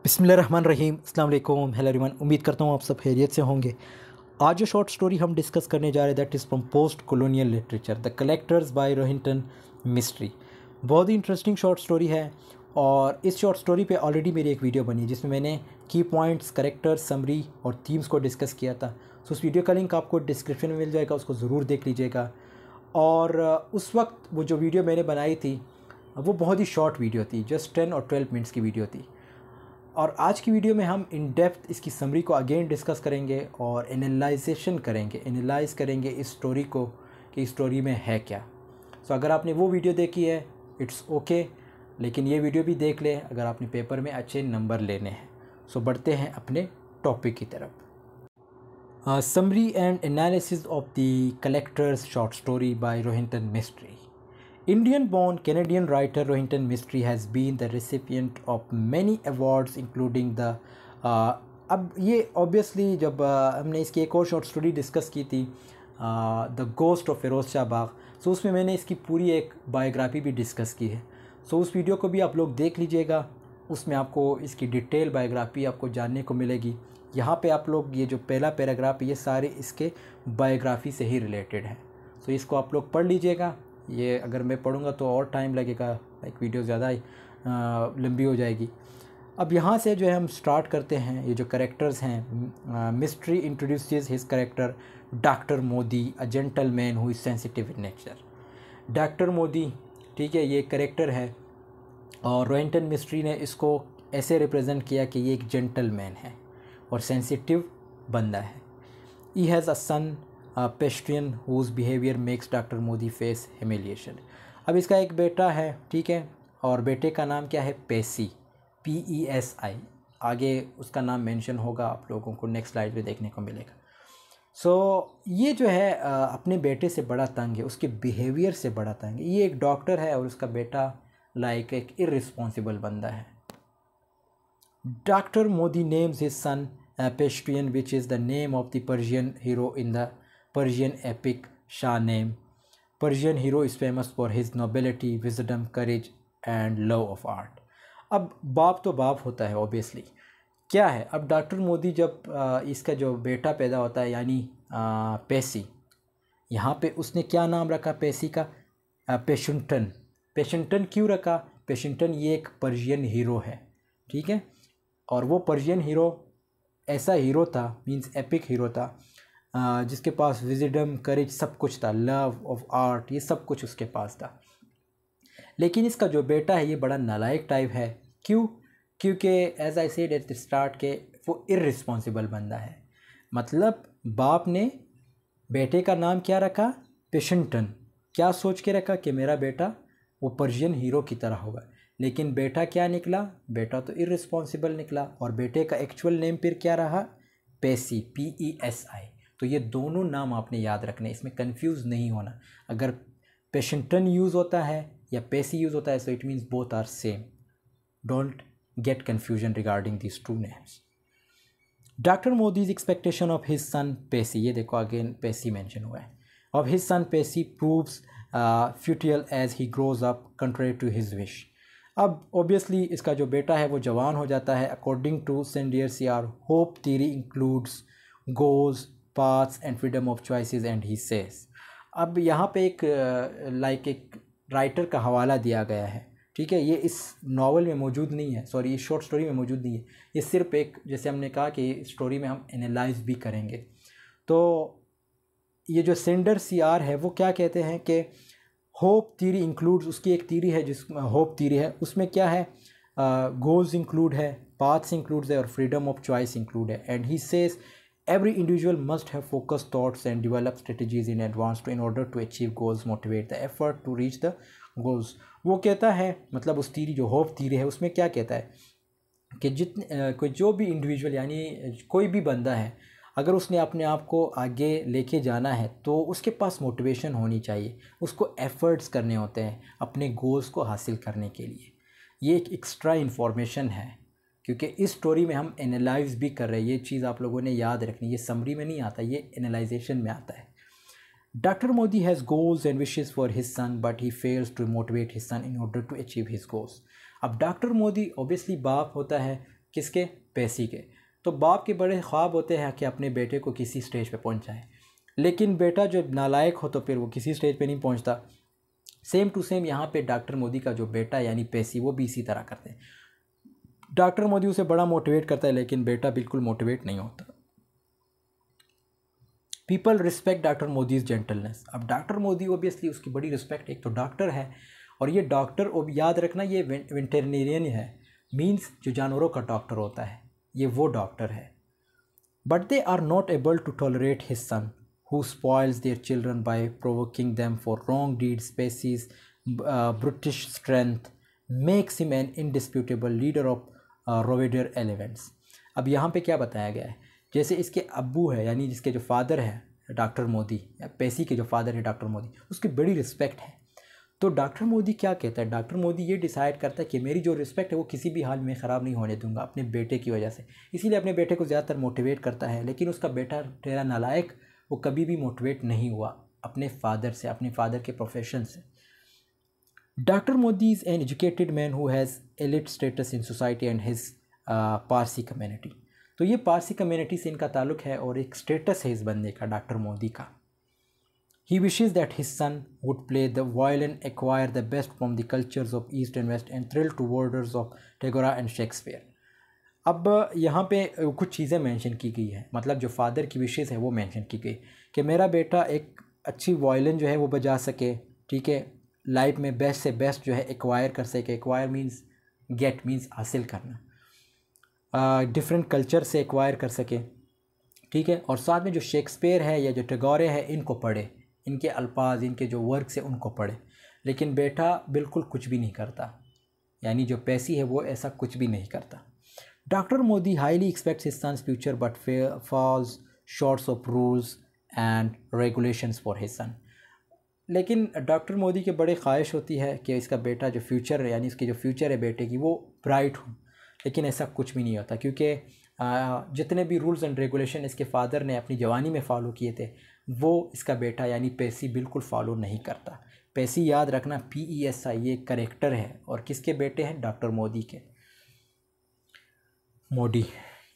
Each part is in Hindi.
बिस्मिल्लाहिर्रहमानिर्रहीम, अस्सलाम वालेकुम, हेलो एवरीवन। उम्मीद करता हूँ आप सब खैरियत से होंगे। आज जो शॉर्ट स्टोरी हम डिस्कस करने जा रहे हैं that is from post colonial literature, the collectors by Rohinton Mistry. बहुत ही इंटरेस्टिंग शॉर्ट स्टोरी है और इस शॉर्ट स्टोरी पे ऑलरेडी मेरी एक वीडियो बनी है जिसमें मैंने की पॉइंट्स, करेक्टर्स, समरी और थीम्स को डिस्कस किया था। सो उस वीडियो का लिंक आपको डिस्क्रिप्शन में मिल जाएगा, उसको ज़रूर देख लीजिएगा। और उस वक्त वो जो वीडियो मैंने बनाई थी वो बहुत ही शॉर्ट वीडियो थी, जस्ट 10 और 12 मिनट्स की वीडियो थी। और आज की वीडियो में हम इन डेप्थ इसकी समरी को अगेन डिस्कस करेंगे और एनालाइज़ करेंगे इस स्टोरी को कि इस स्टोरी में है क्या। सो अगर आपने वो वीडियो देखी है इट्स ओके, लेकिन ये वीडियो भी देख लें अगर आपने पेपर में अच्छे नंबर लेने हैं। सो बढ़ते हैं अपने टॉपिक की तरफ। Summary and analysis of the collectors short story by Rohinton Mistry. Indian-born Canadian writer Rohinton Mistry has been the recipient of many awards including the अब ये ऑब्वियसली जब हमने इसकी एक और शॉर्ट स्टोरी डिस्कस की थी the ghost of Feroz Shah Bagh, so उसमें मैंने इसकी पूरी एक बायोग्राफी भी डिस्कस की है। सो उस वीडियो को भी आप लोग देख लीजिएगा, उसमें आपको इसकी डिटेल बायोग्राफी आपको जानने को मिलेगी। यहाँ पे आप लोग ये जो पहला पैराग्राफ है ये सारे इसके बायोग्राफी से ही रिलेटेड है। सो इसको आप लोग पढ़ लीजिएगा। ये अगर मैं पढ़ूँगा तो और टाइम लगेगा, लाइक वीडियो ज़्यादा लंबी हो जाएगी। अब यहाँ से जो है हम स्टार्ट करते हैं। ये जो करेक्टर्स हैं, mystery introduces his character doctor Modi, a gentleman who is sensitive in nature. Doctor Modi, ठीक है, ये करेक्टर है और रोहिंटन मिस्ट्री ने इसको ऐसे रिप्रेजेंट किया कि ये एक जेंटलमैन है और सेंसिटिव बंदा है। ही हैज़ अ सन पेस्ट्रियन whose behaviour makes doctor Mody face humiliation. अब इसका एक बेटा है, ठीक है, और बेटे का नाम क्या है? पेसी, PESI। आगे उसका नाम मेंशन होगा, आप लोगों को नेक्स्ट स्लाइड पे देखने को मिलेगा। सो ये जो है अपने बेटे से बड़ा तंग है, उसके बिहेवियर से बड़ा तंग है। ये एक डॉक्टर है और उसका बेटा लाइक एक इर्रिस्पॉन्सिबल बंदा है। Doctor Modi names his son Pestrian, which is the name of the Persian hero in the Persian epic Shahnameh. Persian hero is famous for his nobility, wisdom, courage and love of art. अब बाप तो बाप होता है ऑब्वियसली। क्या है, अब डॉक्टर मोदी जब इसका जो बेटा पैदा होता है यानी पेसी, यहाँ पे उसने क्या नाम रखा पेसी का? पेशुंटन। पेशुंटन क्यों रखा? पेशुंटन ये एक पर्शियन हीरो है, ठीक है, और वो पर्शियन हीरो ऐसा हीरो था, मींस एपिक हीरो था, जिसके पास विजडम, करेज सब कुछ था, लव ऑफ आर्ट, ये सब कुछ उसके पास था। लेकिन इसका जो बेटा है ये बड़ा नालायक टाइप है। क्यों? क्योंकि as I said at the start के वो इर्रिस्पॉन्सिबल बंदा है। मतलब बाप ने बेटे का नाम क्या रखा? पेशुंटन। क्या सोच के रखा कि मेरा बेटा वो पर्शियन हीरो की तरह होगा, लेकिन बेटा क्या निकला? बेटा तो इर्रिस्पॉन्सिबल निकला। और बेटे का एक्चुअल नेम फिर क्या रहा? पेसी, PESI। तो ये दोनों नाम आपने याद रखने, इसमें कंफ्यूज नहीं होना। अगर पेशेंटन यूज़ होता है या पेसी यूज़ होता है so it means both are same. Don't get confusion regarding this two names. Doctor Mody's expectation of his son Pesi, ये देखो अगेन पेसी मेंशन हुआ है, of his son Pesi proves futile as he grows up contrary to his wish. अब ऑब्वियसली इसका जो बेटा है वो जवान हो जाता है। According to Snyder CR, hope theory includes goals, paths and freedom of choices and he says. अब यहाँ पे एक एक राइटर का हवाला दिया गया है, ठीक है, ये इस नावल में मौजूद नहीं है, सॉरी इस शॉर्ट स्टोरी में मौजूद नहीं है। ये सिर्फ एक, जैसे हमने कहा कि स्टोरी में हम एनालाइज भी करेंगे, तो ये जो सेंडर CR है वो क्या कहते हैं कि होप थ्योरी इंक्लूड्स, उसकी एक थ्योरी है जिस होप थ्योरी है, उसमें क्या है? गोल्स इंक्लूड है, पाथ्स इंक्लूड है और फ्रीडम ऑफ चॉइस इंक्लूड है। And he says every individual must have focus thoughts and develop strategies in advance to in order to achieve goals, motivate the effort to reach the goals. वो कहता है, मतलब उस थ्योरी जो होप थ्योरी है उसमें क्या कहता है कि जितने कोई जो भी इंडिविजुअल यानी कोई भी बंदा है, अगर उसने अपने आप को आगे लेके जाना है तो उसके पास मोटिवेशन होनी चाहिए, उसको एफ़र्ट्स करने होते हैं अपने गोल्स को हासिल करने के लिए। ये एक एक्स्ट्रा इन्फॉर्मेशन है क्योंकि इस स्टोरी में हम एनालाइज भी कर रहे हैं। ये चीज़ आप लोगों ने याद रखनी, ये समरी में नहीं आता, ये एनालाइजेशन में आता है। Doctor Mody has goals and wishes for his son but he fails to motivate his son in order to achieve his goals. अब डॉक्टर मोदी ऑब्वियसली बाप होता है किसके? पेशी के। तो बाप के बड़े ख्वाब होते हैं कि अपने बेटे को किसी स्टेज पे पहुंचाए, लेकिन बेटा जो नालायक हो तो फिर वो किसी स्टेज पे नहीं पहुंचता। सेम टू सेम यहाँ पे डॉक्टर मोदी का जो बेटा यानी पेशी, वो भी इसी तरह करते हैं। डॉक्टर मोदी उसे बड़ा मोटिवेट करता है, लेकिन बेटा बिल्कुल मोटिवेट नहीं होता। People respect doctor Mody's gentleness. अब डॉक्टर मोदी ओबियसली उसकी बड़ी रिस्पेक्ट, एक तो डॉक्टर है, और ये डॉक्टर याद रखना ये वेटरनेरियन है, मीन्स जो जानवरों का डॉक्टर होता है, ये वो डॉक्टर है। But they are not able to tolerate his son who spoils their children by provoking them for wrong deeds. Pesi's brutish strength makes him an indisputable leader of rowdier elements. अब यहाँ पे क्या बताया गया है, जैसे इसके अब्बू है यानी जिसके जो फादर है डॉक्टर मोदी, या पेशी के जो फादर है डॉक्टर मोदी, उसकी बड़ी रिस्पेक्ट है। तो डॉक्टर मोदी क्या कहता है? डॉक्टर मोदी ये डिसाइड करता है कि मेरी जो रिस्पेक्ट है वो किसी भी हाल में ख़राब नहीं होने दूंगा अपने बेटे की वजह से, इसीलिए अपने बेटे को ज़्यादातर मोटिवेट करता है। लेकिन उसका बेटा तेरा नालायक, वो कभी भी मोटिवेट नहीं हुआ अपने फादर से, अपने फादर के प्रोफेशन से। Doctor Modi is an educated man who has elite status in society and his Parsi community. तो ये पारसी कम्युनिटी से इनका ताल्लुक़ है और एक स्टेटस है इस बंदे का, डॉक्टर मोदी का। He wishes that his son would play the violin, acquire the best from the cultures of East and West, and thrill to wonders of Tagore and Shakespeare. अब यहाँ पे कुछ चीज़ें मेंशन की गई है, मतलब जो फादर की विशेज़ है वो मेंशन की गई कि मेरा बेटा एक अच्छी वायलिन जो है वो बजा सके, ठीक है, लाइफ में बेस्ट से बेस्ट जो है एक्वायर कर सके। एक्वायर मीन्स गेट, मीन्स हासिल करना, डिफरेंट कल्चर से एक्वायर कर सके, ठीक है, और साथ में जो शेक्सपियर है या जो टैगोर है इनको पढ़े, इनके अल्फाज, इनके जो वर्क्स है उनको पढ़े। लेकिन बेटा बिल्कुल कुछ भी नहीं करता, यानी जो पेशी है वो ऐसा कुछ भी नहीं करता। Doctor Mody highly expects his son's future but falls shorts of rules and regulations for his son. लेकिन डॉक्टर मोदी की बड़ी ख्वाहिश होती है कि इसका बेटा जो फ्यूचर है, यानी इसकी जो फ्यूचर है बेटे की, वो ब्राइट हो, लेकिन ऐसा कुछ भी नहीं होता, क्योंकि जितने भी रूल्स एंड रेगुलेशन इसके फादर ने अपनी जवानी में फॉलो किए थे वो इसका बेटा यानी पेशी बिल्कुल फॉलो नहीं करता। पेशी याद रखना PESI ये करेक्टर है, और किसके बेटे हैं? डॉक्टर मोदी के। Modi,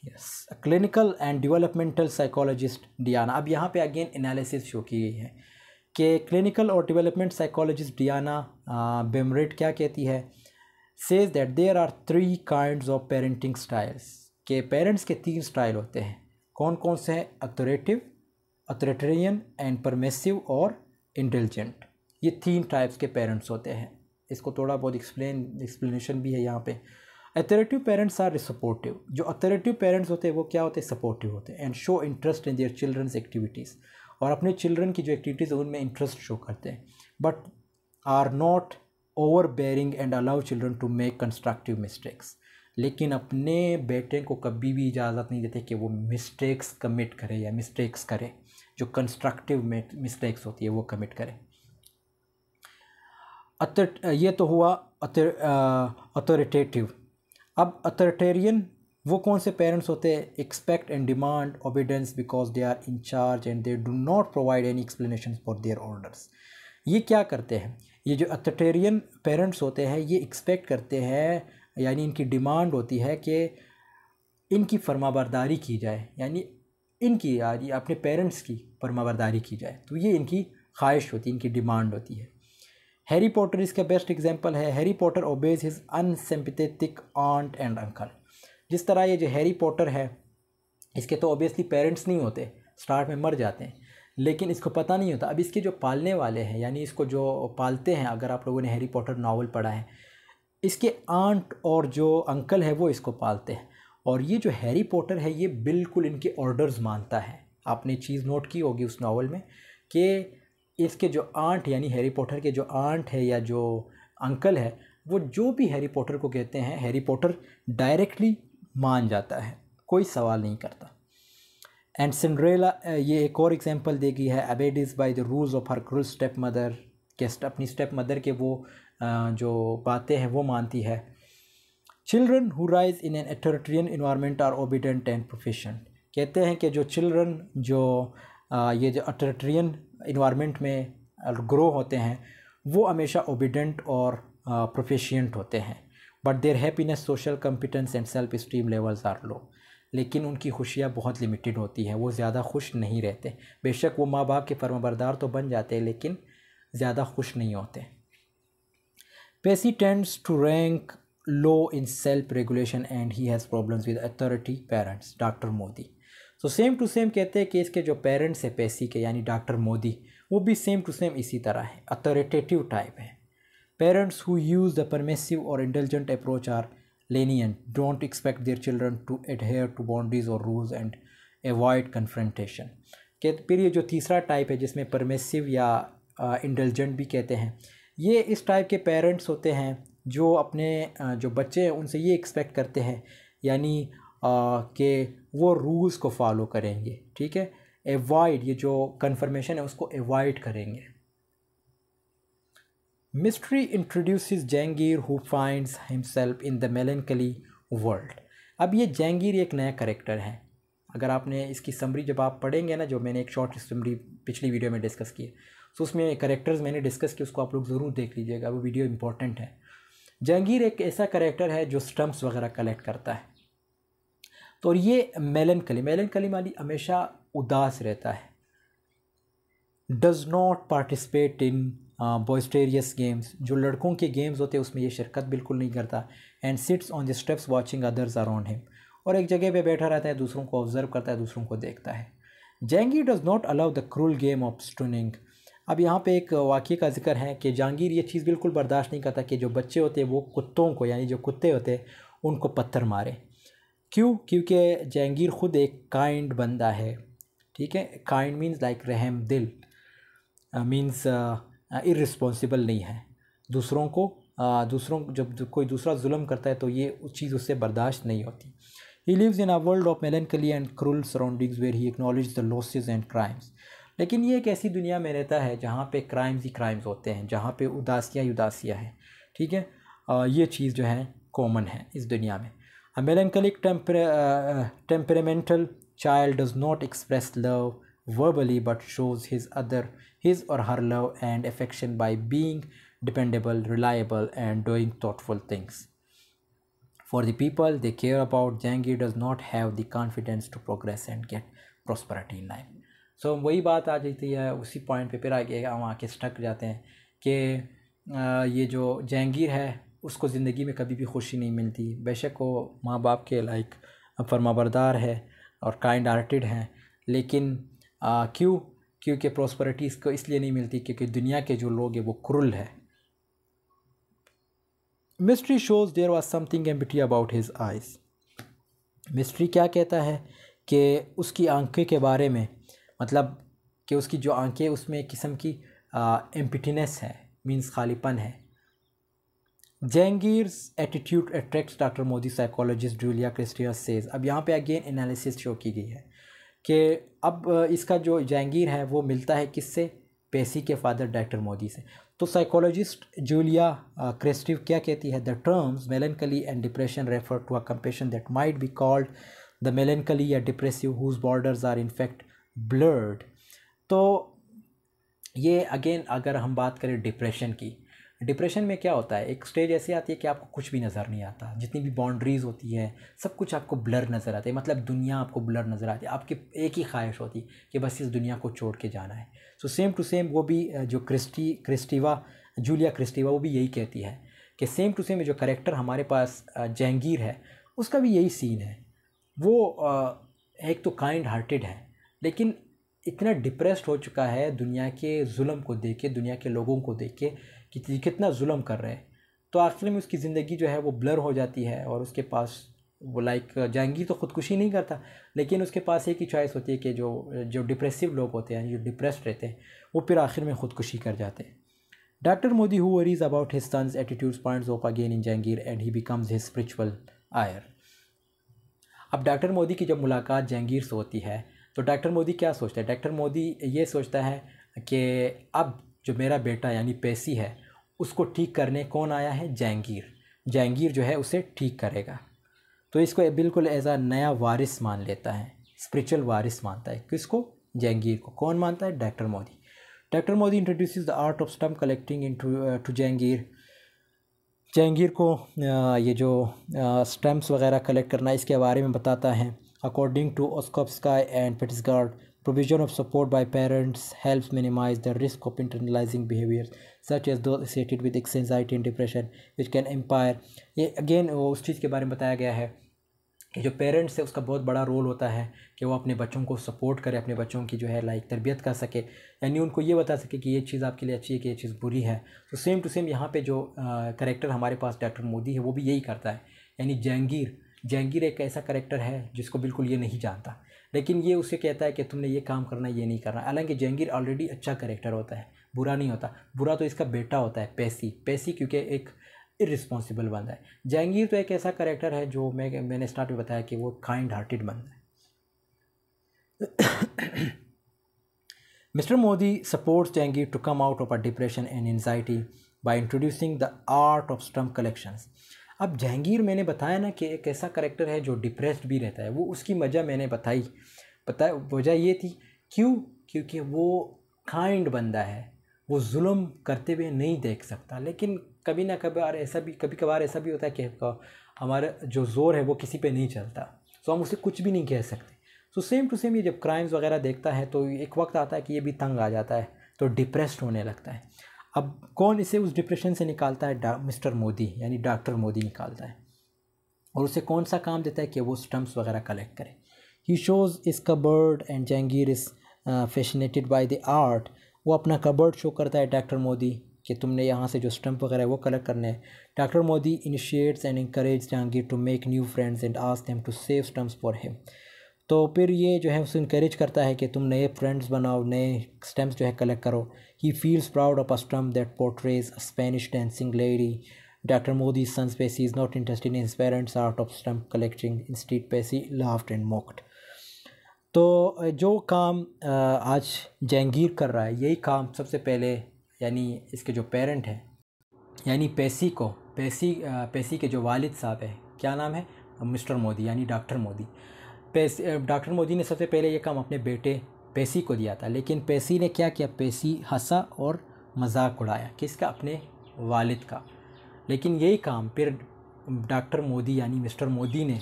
yes. Clinical and developmental psychologist Diana. अब यहाँ पे अगेन एनालिसिस शो की गई है कि क्लिनिकल और डेवलपमेंट साइकोलॉजिस्ट डियाना बेमरेट क्या कहती है, says that there are 3 kinds of parenting styles, के पेरेंट्स के 3 स्टाइल होते हैं। कौन कौन से हैं? अथॉरिटेटिव, अथॉरिटेरियन एंड परमिसिव और इंटेलिजेंट। ये 3 टाइप्स के पेरेंट्स होते हैं। इसको थोड़ा बहुत एक्सप्लेनेशन भी है यहाँ पे। Authoritative parents are supportive. जो अथॉरिटेटिव पेरेंट्स होते हैं वो क्या होते हैं? सपोर्टिव होते हैं। And show interest in their children's activities, और अपने चिल्ड्रन की जो एक्टिविटीज़ है उनमें इंटरेस्ट शो करते हैं। But are not overbearing and allow children to make constructive mistakes. लेकिन अपने बेटे को कभी भी इजाज़त नहीं देते कि वो मिस्टेक्स कमिट करे या मिस्टेक्स करे, जो कंस्ट्रक्टिव मिस्टेक्स होती है वो कमिट करे। ये तो हुआ अथॉरिटेटिव। अब अथॉरिटेरियन वो कौन से पेरेंट्स होते हैं? Expect and demand obedience because they are in charge and they do not provide any explanation for their orders. ये क्या करते हैं? ये जो अथॉरिटेरियन पेरेंट्स होते हैं ये एक्सपेक्ट करते हैं, यानी इनकी डिमांड होती है कि इनकी फरमाबरदारी की जाए, यानी इनकी यानी अपने पेरेंट्स की फरमाबरदारी की जाए। तो ये इनकी ख्वाहिश होती है, इनकी डिमांड होती है। हैरी पॉटर इसका बेस्ट एग्जांपल है। Harry Potter obeys his unsympathetic aunt and uncle. जिस तरह ये जो हैरी पॉटर है इसके तो ऑब्वियसली पेरेंट्स नहीं होते, स्टार्ट में मर जाते हैं, लेकिन इसको पता नहीं होता। अब इसके जो पालने वाले हैं यानी इसको जो पालते हैं, अगर आप लोगों ने हैरी पॉटर नावल पढ़ा है, इसके आंट और जो अंकल है वो इसको पालते हैं, और ये जो हैरी पॉटर है ये बिल्कुल इनके ऑर्डर्स मानता है। आपने चीज़ नोट की होगी उस नावल में कि इसके जो आंट यानी हैरी पॉटर के जो आंट है या जो अंकल है वो जो भी हैरी पॉटर को कहते हैं हैरी पॉटर डायरेक्टली मान जाता है, कोई सवाल नहीं करता। एंड सिंड्रेला ये एक और एग्जांपल देगी है। Abide by the rules of her cruel step mother, के अपनी स्टेप मदर के वो जो बातें हैं वो मानती है। Children who rise in an authoritarian environment are obedient and proficient. कहते हैं कि जो चिल्ड्रन जो ये जो अथॉरिटेरियन इन्वायरमेंट में ग्रो होते हैं वो हमेशा ओबीडेंट और प्रोफिशिएंट होते हैं। But their happiness, social competence and self esteem levels are low. लेकिन उनकी खुशियाँ बहुत लिमिटेड होती हैं, वो ज़्यादा खुश नहीं रहते। बेशक वो माँ बाप के फर्माबरदार तो बन जाते हैं लेकिन ज़्यादा खुश नहीं होते। Pesi tends to rank low in self regulation and he has problems with authority parents, doctor Mody. So same to same कहते हैं कि इसके जो पेरेंट्स हैं पेसी के यानी डॉक्टर मोदी, वो भी सेम टू सेम इसी तरह है, अथॉरिटेटिव टाइप है। Parents who use the permissive और intelligent approach are lenient, don't expect their children to adhere to boundaries or rules and avoid confrontation। कि फिर ये जो तीसरा टाइप है जिसमें परमिसिव या इंटेलिजेंट भी कहते हैं, ये इस टाइप के पेरेंट्स होते हैं जो अपने जो बच्चे हैं उनसे ये एक्सपेक्ट करते हैं यानी कि वो रूल्स को फॉलो करेंगे, ठीक है। एवॉइड, ये जो कन्फर्मेशन है उसको एवॉइड करेंगे। Mystery introduces Jahangir who finds himself in the melancholy world। अब ये जहांगीर एक नया करेक्टर है। अगर आपने इसकी समरी जब आप पढ़ेंगे ना, जो मैंने एक शॉर्ट समरी पिछली वीडियो में डिस्कस की है, तो उसमें करेक्टर्स मैंने डिस्कस किए, उसको आप लोग ज़रूर देख लीजिएगा, वो वीडियो इंपॉर्टेंट है। जहांगीर एक ऐसा करेक्टर है जो स्टम्प्स वगैरह कलेक्ट करता है। तो ये मेलनकली माली हमेशा उदास रहता है। Does not participate in boisterous games, जो लड़कों के गेम्स होते हैं उसमें ये शिरकत बिल्कुल नहीं करता। And sits on the steps watching others around him, और एक जगह पे बैठा रहता है, दूसरों को ऑब्जर्व करता है, दूसरों को देखता है। Jehangir does not allow the cruel game of stoning. अब यहाँ पे एक वाक़ये का जिक्र है कि जहांगीर ये चीज़ बिल्कुल बर्दाश्त नहीं करता कि जो बच्चे होते हैं वो कुत्तों को, यानी जो कुत्ते होते हैं उनको पत्थर मारे। क्यों? क्योंकि जहांगीर ख़ुद एक काइंड बंदा है, ठीक है। काइंड मीन्स लाइक रहम दिल, मीन्स इर्रिस्पॉन्सिबल नहीं है। दूसरों जब कोई दूसरा जुल्म करता है तो ये उस चीज़ उससे बर्दाश्त नहीं होती। He lives in a world of melancholy and cruel surroundings where he acknowledge the losses and crimes. लेकिन ये एक ऐसी दुनिया में रहता है जहाँ पे क्राइम्स ही क्राइम्स होते हैं, जहाँ पे उदासियाँ ही उदासियाँ हैं, ठीक है। ये चीज़ जो है कॉमन है इस दुनिया में। A melancholic temperamental child does not express love verbally but shows his or her love and affection by being dependable, reliable and doing thoughtful things for the people they care about. Jahangir does not have the confidence to progress and get prosperity in life। so वही बात आ जाती है उसी पॉइंट पे, फिर आगे हम आके स्टक जाते हैं कि ये जो जहांगीर है उसको ज़िंदगी में कभी भी खुशी नहीं मिलती। बेशक वो माँ बाप के लाइक फरमाबरदार है और काइंड हार्टेड हैं, लेकिन क्यों? क्योंकि प्रॉस्पेरिटी इसको इसलिए नहीं मिलती क्योंकि दुनिया के जो लोग हैं वो क्रूल है। Mistry shows there was something empty about his eyes. Mistry क्या कहता है कि उसकी आंखें के बारे में, मतलब कि उसकी जो आंखें उसमें एक किस्म की एम्प्टीनेस है, मीन्स खालीपन है। Jehangir's attitude attracts doctor Mody, psychologist Julia Kristeva says. अब यहाँ पे अगेन एनालिसिस शो की गई है कि अब इसका जो जहांगीर है वो मिलता है किससे? पेसी के फादर डॉक्टर मोदी से। तो साइकोलॉजिस्ट जूलिया क्रिस्टिव क्या कहती है? The terms melancholy and depression refer to a compassion that might be called the melancholy या depressive whose borders are in fact blurred. तो ये अगेन अगर हम बात करें डिप्रेशन की, डिप्रेशन में क्या होता है, एक स्टेज ऐसी आती है कि आपको कुछ भी नज़र नहीं आता, जितनी भी बाउंड्रीज़ होती है सब कुछ आपको ब्लर नज़र आता है, मतलब दुनिया आपको ब्लर नज़र आती है। आपकी एक ही ख्वाहिश होती है कि बस इस दुनिया को छोड़ के जाना है। सो सेम टू सेम वो भी जो जूलिया क्रिस्टीवा वो भी यही कहती है कि सेम टू सेम जो करेक्टर हमारे पास जहांगीर है उसका भी यही सीन है। वो एक तो काइंड हार्टेड है लेकिन इतना डिप्रेस्ड हो चुका है दुनिया के जुल्म को देख के, दुनिया के लोगों को देख के कि कितना जुल्म कर रहे हैं। तो आखिर में उसकी ज़िंदगी जो है वो ब्लर हो जाती है और उसके पास वो लाइक जहांगीर तो ख़ुदकुशी नहीं करता लेकिन उसके पास एक ही चॉइस होती है कि जो डिप्रेसिव लोग होते हैं, जो डिप्रेस्ड रहते हैं, वो फिर आखिर में ख़ुदकुशी कर जाते हैं। Doctor Mody who worries about his son's attitudes points of again in Jehangir and he becomes his spiritual heir. अब डॉक्टर मोदी की जब मुलाकात जहांगीर से होती है तो डॉक्टर मोदी क्या सोचता है? डॉक्टर मोदी ये सोचता है कि अब जो मेरा बेटा यानी पेसी है उसको ठीक करने कौन आया है? जहांगीर जो है उसे ठीक करेगा। तो इसको बिल्कुल एज अ नया वारिस मान लेता है, स्पिरिचुअल वारिस मानता है। किसको? जहांगीर को। कौन मानता है? Doctor Mody. Doctor Mody introduces the art of stamp collecting to Jehangir. Jehangir को ये जो स्टैम्प्स वगैरह कलेक्ट करना इसके बारे में बताता है। अकॉर्डिंग टू ओस्कोप्स्काई एंड पिट्सगार्ड, provision of support by parents helps minimize the risk of internalizing behaviors such as those associated with anxiety and depression which can impair। ये अगेन उस चीज़ के बारे में बताया गया है कि जो पेरेंट्स है उसका बहुत बड़ा रोल होता है कि वो अपने बच्चों को सपोर्ट करे, अपने बच्चों की जो है तरबियत कर सके, यानी उनको ये बता सके कि ये चीज़ आपके लिए अच्छी है कि ये चीज़ बुरी है। तो सेम टू सेम यहाँ पे जो करेक्टर हमारे पास डॉक्टर मोदी है वो भी यही करता है। यानी जहांगीर एक ऐसा करेक्टर है जिसको बिल्कुल ये नहीं जानता, लेकिन ये उसे कहता है कि तुमने ये काम करना, ये नहीं करना। हालांकि जहांगीर ऑलरेडी अच्छा करेक्टर होता है, बुरा नहीं होता। बुरा तो इसका बेटा होता है पैसी क्योंकि एक इररिस्पॉन्सिबल बंदा है। जहांगीर तो एक ऐसा करेक्टर है जो मैंने स्टार्ट में बताया कि वो काइंड हार्टेड बंदा है। Mr. Modi supports Jahangir to come out of a depression and anxiety by introducing the art of stump collections। अब जहांगीर मैंने बताया ना कि एक ऐसा करेक्टर है जो डिप्रेस्ड भी रहता है। वो उसकी वजह मैंने बताया वजह ये थी क्योंकि वो काइंड बंदा है, वो जुल्म करते हुए नहीं देख सकता। लेकिन कभी कभार ऐसा भी होता है कि हमारा जो ज़ोर है वो किसी पे नहीं चलता, तो हम उसे कुछ भी नहीं कह सकते। तो सेम टू सेम ये जब क्राइम्स वगैरह देखता है तो एक वक्त आता है कि ये भी तंग आ जाता है, तो डिप्रेस्ड होने लगता है। अब कौन इसे उस डिप्रेशन से निकालता है? मिस्टर मोदी यानी डॉक्टर मोदी निकालता है। और उसे कौन सा काम देता है कि वो स्टम्प्स वगैरह कलेक्ट करे। ही शोज़ इस cupboard and Jahangir is fascinated by the art. वो अपना कबर्ड शो करता है डॉक्टर मोदी कि तुमने यहाँ से जो स्टम्प वगैरह है वो कलेक्ट करने हैं। Doctor Mody initiates and encourage Jehangir to make new friends and ask them to save stamps for him. तो फिर ये जो है उसे इंकरेज करता है कि तुम नए फ्रेंड्स बनाओ, नए स्टम्प्स जो है कलेक्ट करो। He feels proud of a stamp that portrays a Spanish dancing lady. Doctor मोदी's son Pesci is not interested in his parents' art of stump collecting. Instead, Pesci laughed and mocked। तो जो काम आज जहांगीर कर रहा है, यही काम सबसे पहले यानी इसके जो पेरेंट हैं यानी पेसी के जो वालिद साहब हैं, क्या नाम है, मिस्टर मोदी यानी डॉक्टर मोदी। डॉक्टर मोदी ने सबसे पहले ये काम अपने बेटे पेसी को दिया था, लेकिन पेसी ने क्या किया, पेसी हंसा और मजाक उड़ाया किसका, अपने वालिद का। लेकिन यही काम फिर डॉक्टर मोदी यानी मिस्टर मोदी ने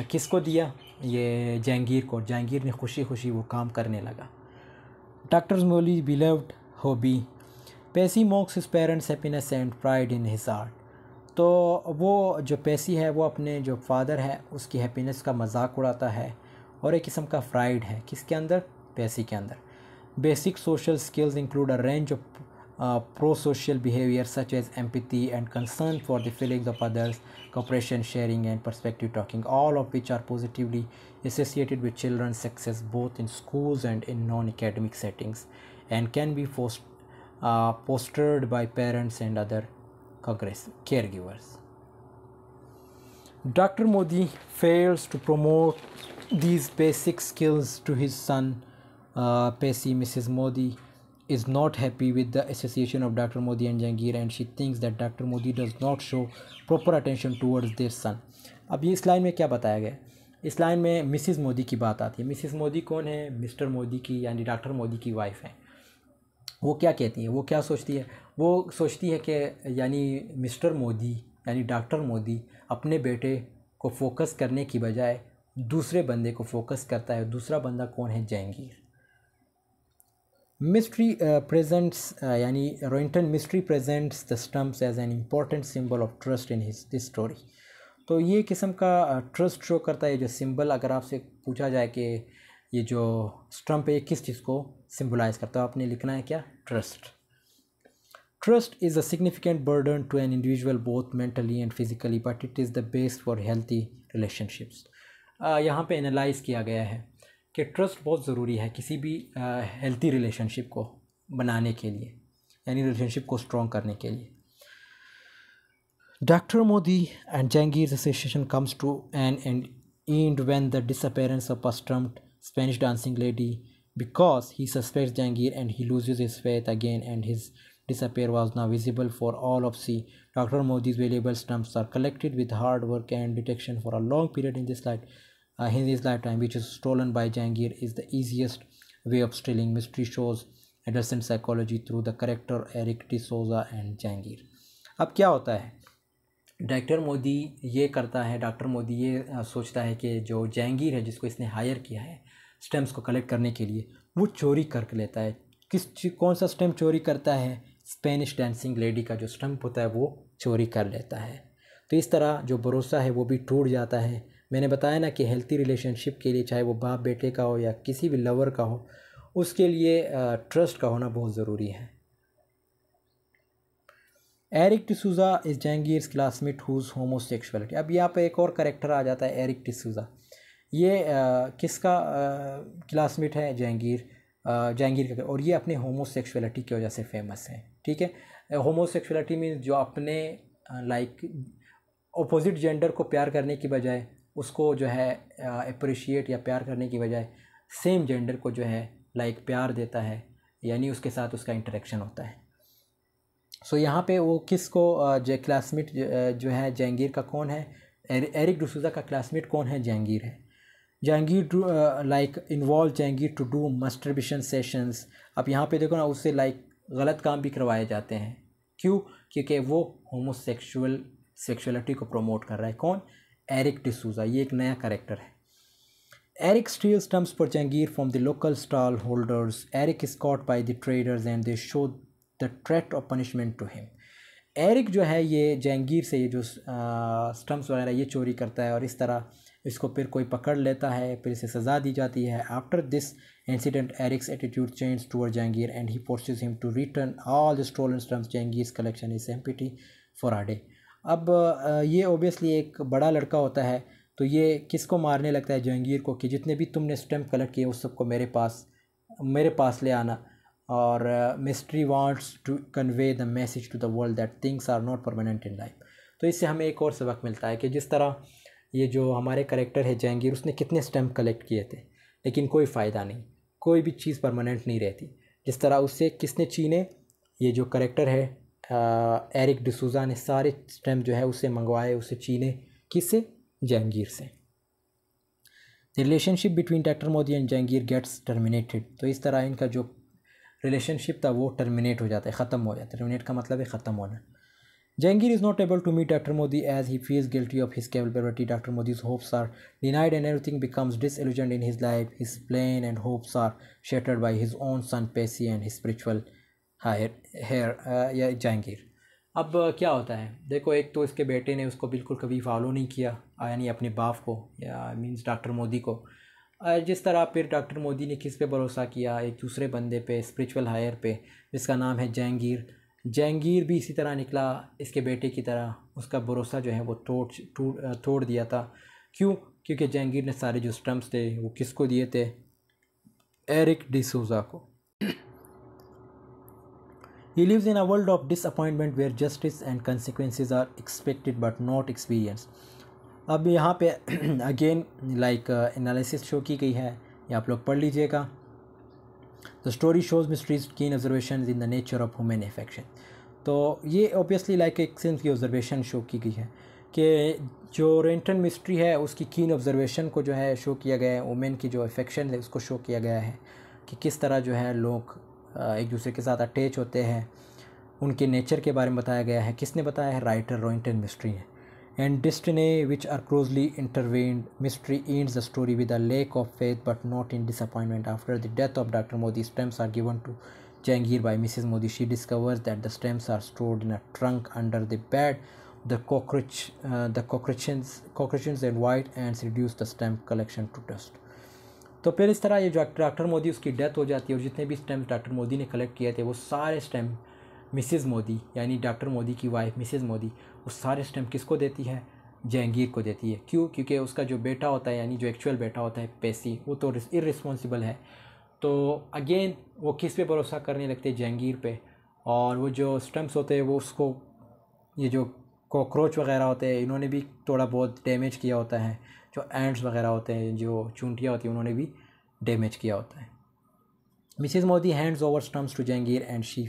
किसको दिया, ये जहांगीर को। जहांगीर ने खुशी खुशी वो काम करने लगा। Doctor Mody beloved hobby. Pesi mocks his parents happiness and pride in his art. तो वो जो पेसी है वो अपने जो फादर है उसकी हैप्पीनेस का मजाक उड़ाता है और एक किस्म का प्राइड है किसके अंदर, पेसी के अंदर। Basic social skills include a range of pro-social behavior such as empathy and concern for the feelings of others, cooperation, sharing and perspective talking, all of which are positively associated with children's success both in schools and in non-academic settings, and can be fostered by parents and other caregivers. Dr. Modi fails to promote these basic skills to his son Pesci. Mrs. Modi is not happy with the association of Dr. Modi and Jahangir, and she thinks that Dr. Modi does not show proper attention towards their son। अब ये इस लाइन में क्या बताया गया है, इस लाइन में मिसिस मोदी की बात आती है। मिसिस मोदी कौन है, मिस्टर मोदी की यानी डॉक्टर मोदी की वाइफ है। वो क्या कहती है, वो क्या सोचती है, वो सोचती है कि यानी मिस्टर मोदी यानी डॉक्टर मोदी अपने बेटे को फोकस करने की बजाय दूसरे बंदे को फोकस करता है। दूसरा बंदा कौन है, जहांगीर। मिस्ट्री प्रेजेंट्स यानी Rohinton Mistry presents the stamps as an important symbol of trust in this story. तो ये किस्म का ट्रस्ट शो करता है जो सिंबल। अगर आपसे पूछा जाए कि ये जो स्टम्प है किस चीज़ को सिंबलाइज करता है, आपने लिखना है क्या, trust. Trust is a significant burden to an individual both mentally and physically, but it is the base for healthy relationships. यहाँ पे एनालाइज किया गया है कि ट्रस्ट बहुत ज़रूरी है किसी भी हेल्थी रिलेशनशिप को बनाने के लिए, यानी रिलेशनशिप को स्ट्रॉन्ग करने के लिए। Dr. Modi and Jahangir's association comes to an end when the disappearance of a stumped Spanish dancing lady, because he suspects Jahangir and he loses his faith again, and his disappear was now visible for all of see. Dr. Modi's valuable stumps are collected with hard work and detection for a long period in his lifetime, which is stolen by Jahangir is the easiest way of stealing. Mystery shows adolescent psychology through the character Eric D'Souza and Jahangir। अब क्या होता है डॉक्टर मोदी ये करता है, डॉक्टर मोदी ये सोचता है कि जो जहांगीर है जिसको इसने हायर किया है स्टैम्प्स को कलेक्ट करने के लिए, वो चोरी कर लेता है। कौन सा स्टैम्प चोरी करता है? स्पेनिश डांसिंग लेडी का जो स्टैम्प होता है वो चोरी कर लेता है। तो इस तरह जो भरोसा है वो भी टूट जाता है। मैंने बताया ना कि हेल्थी रिलेशनशिप के लिए, चाहे वो बाप बेटे का हो या किसी भी लवर का हो, उसके लिए ट्रस्ट का होना बहुत ज़रूरी है। Eric D'Souza is Jehangir's classmate whose homosexuality. अब यहाँ पे एक और करेक्टर आ जाता है, एरिक डिसूज़ा। ये किसका क्लासमेट है? जहांगीर का, और ये अपने होमोसेक्सुअलिटी की वजह से फेमस है। ठीक है, होमोसेक्सुअलिटी मीन्स जो अपने लाइक अपोजिट जेंडर को प्यार करने की बजाय उसको जो है अप्रिशिएट या प्यार करने की बजाय सेम जेंडर को जो है लाइक प्यार देता है, यानी उसके साथ उसका इंटरेक्शन होता है। सो यहाँ पे वो किसको क्लासमेट जो है जहांगीर का कौन है? एरिक डिसूज़ा का क्लासमेट कौन है? जहांगीर है। Jehangir like involve Jehangir to do masturbation sessions. अब यहाँ पे देखो ना, उससे लाइक गलत काम भी करवाए जाते हैं। क्यों? क्योंकि वो सेक्सुअलिटी को प्रमोट कर रहा है। कौन? एरिक डिसूज़ा। ये एक नया कैरेक्टर है। Eric steals stumps for Jahangir from the local stall holders. Eric is caught by the traders and they show the threat of punishment to him. Eric जो है ये जहांगीर से ये जो स्टम्प्स वगैरह ये चोरी करता है और इस तरह इसको फिर कोई पकड़ लेता है, फिर इसे सज़ा दी जाती है। After this incident Eric's attitude change toward Jehangir and he forces him to return all the stolen stamps. Jehangir's collection is empty for a day. अब ये ओबियसली एक बड़ा लड़का होता है, तो ये किसको मारने लगता है? जहांगीर को, कि जितने भी तुमने स्टैम्प कलेक्ट किए उस सबको मेरे पास ले आना। और Mistry wants to convey the message to the world that things are not permanent in life. तो इससे हमें एक और सबक मिलता है कि जिस तरह ये जो हमारे करेक्टर है जहांगीर, उसने कितने स्टैम्प कलेक्ट किए थे लेकिन कोई फ़ायदा नहीं, कोई भी चीज़ परमानेंट नहीं रहती। जिस तरह उससे किसने छीने? ये जो करेक्टर है एरिक डिसूज़ा ने सारे स्टैम्प जो है उससे मंगवाए, उससे छीने। किससे? जहांगीर से। The relationship between doctor Mody and Jehangir gets terminated. तो इस तरह इनका जो रिलेशनशिप था वो टर्मिनेट हो जाता है, ख़त्म हो जाता है। टर्मिनेट का मतलब है ख़त्म होना। Jahangir is not able to meet Dr. Modi as he feels guilty of his capability. Dr. Modi's hopes are denied and everything becomes disillusioned in his life. His plan and hopes are shattered by his own son Pesi and his spiritual heir Jahangir. अब क्या होता है? देखो, एक तो इसके बेटे ने उसको बिल्कुल कभी फॉलो नहीं किया, यानी अपने बाप को, या मींस डॉक्टर मोदी को। जिस तरह फिर डॉक्टर मोदी ने किस पे भरोसा किया? एक दूसरे बंदे पे, स्पिरिचुअल हायर पे, जिसका नाम है जहांगीर। जहांगीर भी इसी तरह निकला इसके बेटे की तरह, उसका भरोसा जो है वो तोड़ दिया था। क्यों? क्योंकि जहांगीर ने सारे जो स्टम्प्स थे वो किसको दिए थे? एरिक डिसूज़ा को। He lives in a world of disappointment where justice and consequences are expected but not experienced. अब यहाँ पे अगेन लाइक एनालिसिस शो की गई है, ये आप लोग पढ़ लीजिएगा। द स्टोरी शोज मिस्ट्रीज कीन observation in the nature of human affection. तो ये ऑब्वियसली लाइक एक सेंस की ऑब्जर्वेशन शो की गई है कि जो ओरिएंटल मिस्ट्री है उसकी कीन ऑब्जर्वेशन को जो है शो किया गया है। वुमेन की जो अफेक्शन है उसको शो किया गया है कि किस तरह जो है लोग एक दूसरे के साथ अटैच होते हैं, उनके नेचर के बारे में बताया गया है। किसने बताया है? राइटर ओरिएंटल मिस्ट्री ने। And destiny, which are closely intertwined. Mystery ends the story with a lack of faith but not in disappointment. After the death of Dr. Modi, stamps are given to Jahangir by Mrs. Modi. She discovers that the stamps are stored in a trunk under the bed. The cockroaches and white ants reduce the stamp collection to dust. तो फिर इस तरह ये जो डॉक्टर मोदी, उसकी डेथ हो जाती है और जितने भी स्टैम्प डॉक्टर मोदी ने कलेक्ट किए थे वो सारे स्टैम्प मिसेज़ मोदी, यानी डॉक्टर मोदी की वाइफ मिसेज़ मोदी, वो सारे स्टैम्प किसको देती है? जहांगीर को देती है। क्यों? क्योंकि उसका जो बेटा होता है, यानी जो एक्चुअल बेटा होता है पेसी, वो तो इररिस्पॉन्सिबल है। तो अगेन वो किस पे भरोसा करने लगते हैं? जहांगीर पे। और वो जो स्टम्प्स होते हैं वो उसको, ये जो कॉकरोच वगैरह होते हैं इन्होंने भी थोड़ा बहुत डैमेज किया होता है। जो एंड्स वगैरह होते हैं, जो चूंटियाँ होती हैं, उन्होंने भी डैमेज किया होता है। Mrs. Modi hands over stumps to Jahangir and she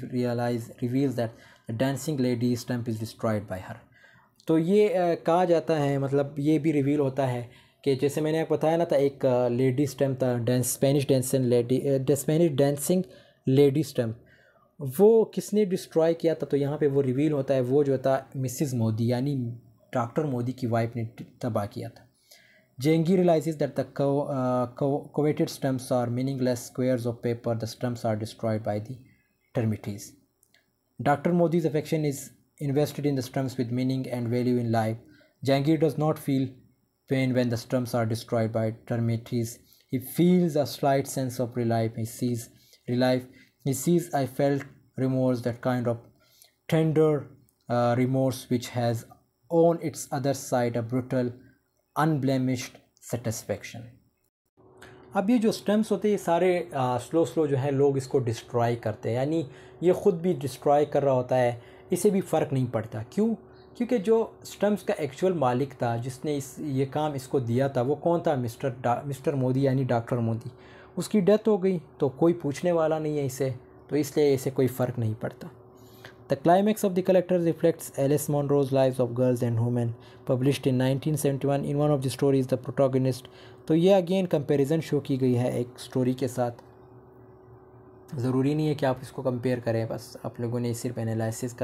reveals that the dancing lady stump is destroyed by her. तो ये कहा जाता है, मतलब ये भी रिवील होता है कि जैसे मैंने आपको बताया ना था, एक लेडी स्टम्प था, स्पेनिश डांसिंग लेडी स्टम्प, वो किसने डिस्ट्रॉय किया था? तो यहाँ पे वो रिवील होता है, वो जो था मिसेस मोदी, यानी डॉक्टर मोदी की वाइफ ने तबाह किया था। Jehangir realizes that the coveted stumps are meaningless squares of paper. The stumps are destroyed by the termites. Dr. Modi's affection is invested in the stumps with meaning and value in life. Jehangir does not feel pain when the stumps are destroyed by termites. He feels a slight sense of relief. He sees I felt remorse, that kind of tender remorse which has on its other side a brutal unblemished satisfaction. अब ये जो स्टेम्स होते हैं ये सारे स्लो जो है लोग इसको डिस्ट्रॉय करते हैं, यानी ये ख़ुद भी डिस्ट्रॉय कर रहा होता है, इसे भी फ़र्क नहीं पड़ता। क्यों? क्योंकि जो स्टेम्स का एक्चुअल मालिक था, जिसने ये काम इसको दिया था, वो कौन था? मिस्टर मोदी, यानी डॉक्टर मोदी। उसकी डेथ हो गई तो कोई पूछने वाला नहीं है इसे, तो इसलिए इसे कोई फ़र्क नहीं पड़ता। The climax of The Collector reflects Alice Munro's Lives of Girls and Women, published in 1971. In one of the stories, the protagonist, तो ये अगेन कंपैरिजन शो की गई है एक स्टोरी के साथ। ज़रूरी नहीं है कि आप इसको कंपेयर करें, बस आप लोगों ने सिर्फ एनालाइज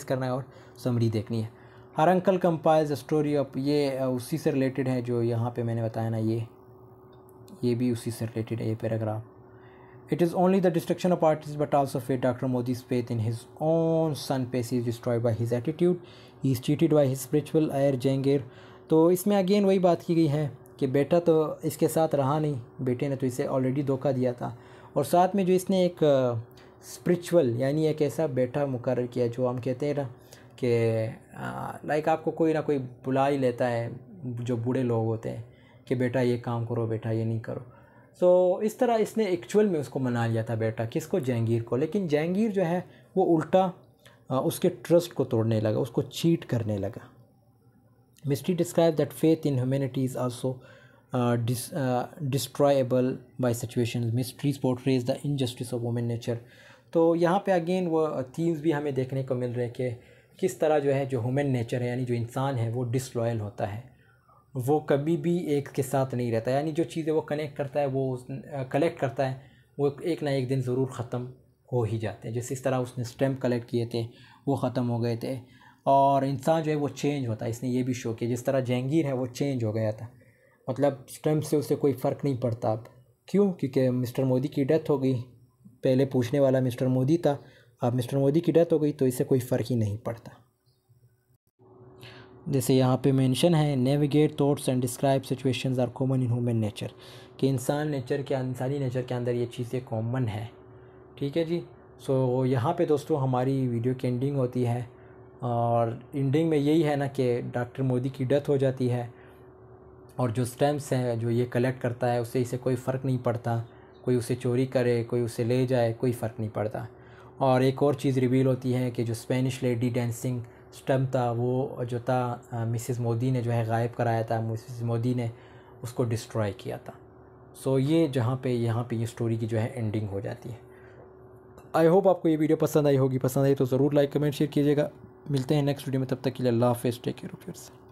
करना है और समरी देखनी है। हर uncle compiles a story of, ये उसी से रिलेटेड है जो यहाँ पे मैंने बताया ना, ये भी उसी से रिलेटेड है ये paragraph. It is only the destruction of artists but also fate. Dr. Modi's faith in his own son Pesi is destroyed by his attitude. He is cheated by his spiritual heir Jehangir. तो इसमें अगेन वही बात की गई है कि बेटा तो इसके साथ रहा नहीं, बेटे ने तो इसे ऑलरेडी धोखा दिया था, और साथ में जो इसने एक स्पिरिचुअल यानी एक ऐसा बेटा मुकर्रर किया जो हम कहते हैं ना कि लाइक आपको कोई ना कोई बुला ही लेता है, जो बूढ़े लोग होते हैं कि बेटा ये काम करो, बेटा ये नहीं करो। सो इस तरह इसने एक्चुअल में उसको मना लिया था बेटा, किसको? जहांगीर को। लेकिन जहांगीर जो है वो उल्टा उसके ट्रस्ट को तोड़ने लगा, उसको चीट करने लगा। Mistry describe that faith in humanity is also destroyable by situations. Mistry's portrays the injustice of women nature. तो यहाँ पे अगेन वो थीम्स भी हमें देखने को मिल रहे हैं कि किस तरह जो है जो ह्यूमन नेचर है, यानी जो इंसान है वो डिसलॉयल होता है, वो कभी भी एक के साथ नहीं रहता, यानी जो चीज़ें वो कलेक्ट करता है वो एक ना एक दिन ज़रूर ख़त्म हो ही जाते हैं। जैसे इस तरह उसने स्टैम्प कलेक्ट किए थे, वो ख़त्म हो गए थे, और इंसान जो है वो चेंज होता है। इसने ये भी शो किया, जिस तरह जहांगीर है वो चेंज हो गया था, मतलब स्टैम्प से उसे कोई फ़र्क नहीं पड़ता अब। क्यों? क्योंकि मिस्टर मोदी की डेथ हो गई, पहले पूछने वाला मिस्टर मोदी था, अब मिस्टर मोदी की डेथ हो गई तो इससे कोई फ़र्क ही नहीं पड़ता। जैसे यहाँ पे मेंशन है, navigate thoughts and describe situations are common in human nature, कि इंसानी नेचर के अंदर ये चीज़ें कॉमन है। ठीक है जी। सो यहाँ पे दोस्तों हमारी वीडियो की एंडिंग होती है, और एंडिंग में यही है ना कि डॉक्टर मोदी की डेथ हो जाती है, और जो स्टैम्प्स हैं जो ये कलेक्ट करता है उससे इसे कोई फ़र्क नहीं पड़ता, कोई उसे चोरी करे, कोई उसे ले जाए, कोई फ़र्क नहीं पड़ता। और एक और चीज़ रिवील होती है कि जो स्पेनिश लेडी डांसिंग स्टम्प था वो जो था मिसेस मोदी ने जो है गायब कराया था, मिसेस मोदी ने उसको डिस्ट्रॉय किया था। सो ये यहाँ पे ये स्टोरी की जो है एंडिंग हो जाती है। आई होप आपको ये वीडियो पसंद आई होगी। पसंद आई तो ज़रूर लाइक कमेंट शेयर कीजिएगा। मिलते हैं नेक्स्ट वीडियो में, तब तक के लिए अल्लाह हाफ़िज़, टेक केयर ऑफ़ योरसेल्फ।